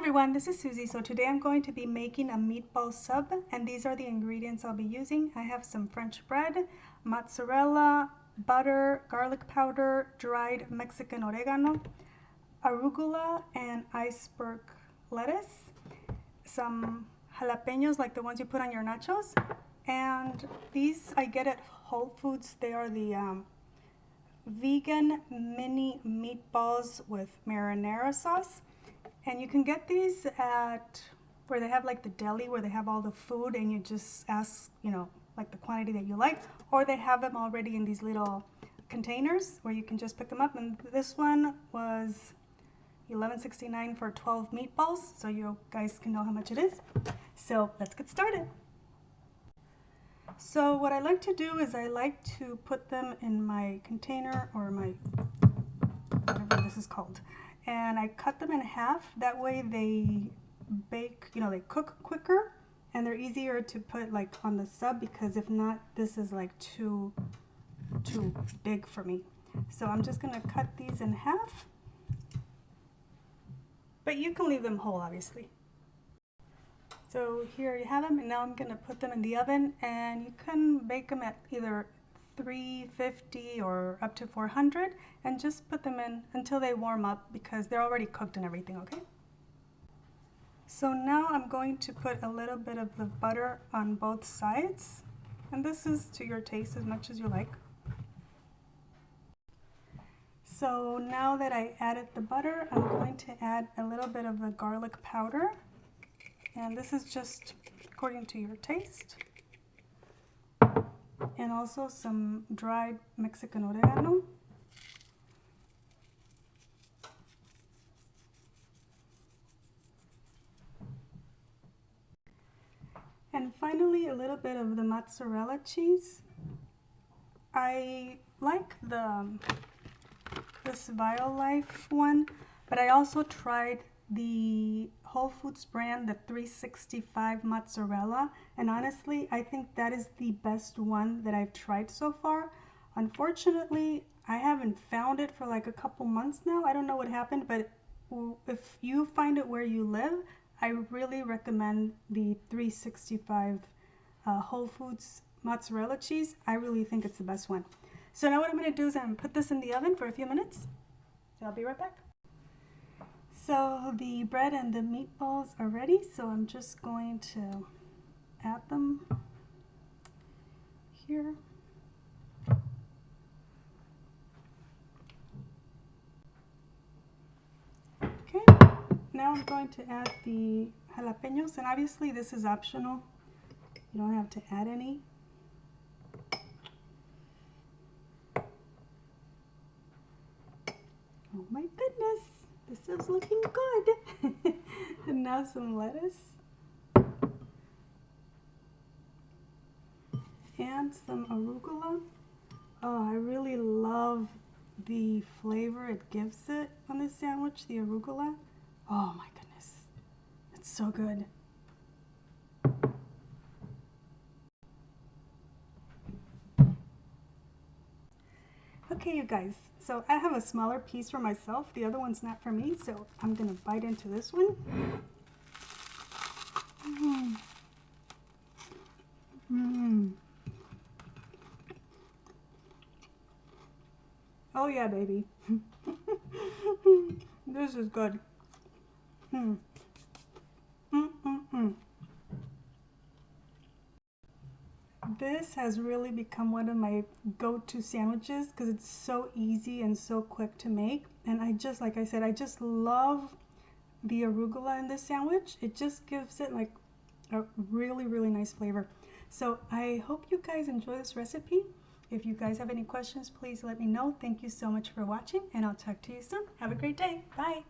everyone, this is Susie. So today I'm going to be making a meatball sub, and these are the ingredients I'll be using. I have some French bread, mozzarella, butter, garlic powder, dried Mexican oregano, arugula, and iceberg lettuce, some jalapeños like the ones you put on your nachos, and these I get at Whole Foods. They are the vegan mini meatballs with marinara sauce. And you can get these at where they have like the deli where they have all the food and you just ask, like the quantity that you like, or they have them already in these little containers where you can just pick them up. And this one was $11.69 for 12 meatballs, so you guys can know how much it is. So let's get started. So what I like to do is I like to put them in my container or my, whatever this is called. And I cut them in half. That way they bake, they cook quicker and they're easier to put like on the sub, because if not, this is like too big for me. So I'm just gonna cut these in half, but you can leave them whole, obviously. So here you have them, and now I'm gonna put them in the oven, and you can bake them at either 350 or up to 400, and just put them in until they warm up because they're already cooked and everything, okay? So now I'm going to put a little bit of the butter on both sides, and this is to your taste as much as you like. So now that I added the butter, I'm going to add a little bit of the garlic powder, and this is just according to your taste. And also some dried Mexican oregano. And finally, a little bit of the mozzarella cheese. I like this Violife one, but I also tried the Whole Foods brand, the 365 mozzarella, and honestly I think that is the best one that I've tried so far. Unfortunately, I haven't found it for like a couple months now. I don't know what happened, but if you find it where you live, I really recommend the 365 Whole Foods mozzarella cheese. I really think it's the best one. So now what I'm going to do is I'm going to put this in the oven for a few minutes. I'll be right back. So the bread and the meatballs are ready, so I'm just going to add them here. Okay, now I'm going to add the jalapeños, and obviously this is optional. You don't have to add any. Oh my goodness! This is looking good. And now some lettuce. And some arugula. Oh, I really love the flavor it gives it on this sandwich, the arugula. Oh my goodness. It's so good. Okay, you guys, so I have a smaller piece for myself. The other one's not for me, so I'm gonna bite into this one. Oh yeah, baby. This is good. This has really become one of my go-to sandwiches because it's so easy and so quick to make. And like I said, I just love the arugula in this sandwich. It just gives it like a really, really nice flavor. So I hope you guys enjoy this recipe. If you guys have any questions, please let me know. Thank you so much for watching, and I'll talk to you soon. Have a great day. Bye.